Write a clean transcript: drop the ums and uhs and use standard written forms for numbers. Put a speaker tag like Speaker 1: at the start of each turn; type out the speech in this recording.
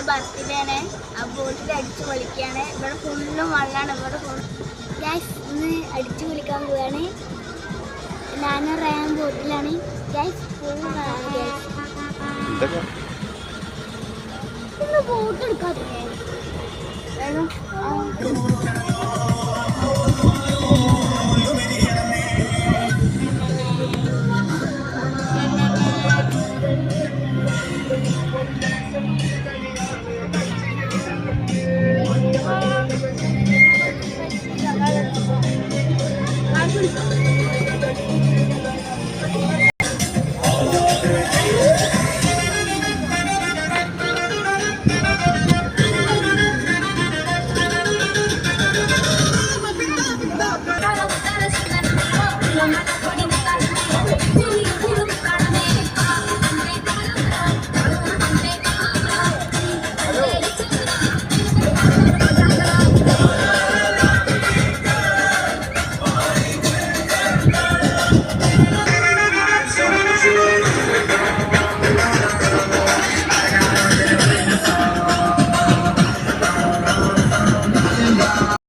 Speaker 1: Birthday ആണ്. ആ ബോട്ടിൽ അടിച്ചു പൊളിക്കുകയാണ്. ഇവിടെ ഫുള്ളും വെള്ളമാണ്. ഇവിടെ ഗ്യാസ് ഇന്ന് അടിച്ചു പൊളിക്കാൻ പോവുകയാണ്. ഞാനും റയാൻ ബോട്ടിലാണ്. ഗ്യാസ് ഫുൾ ഗ്യാസ് ഇന്ന് ബോട്ട് എടുക്കാതെ വേണം. Thank you.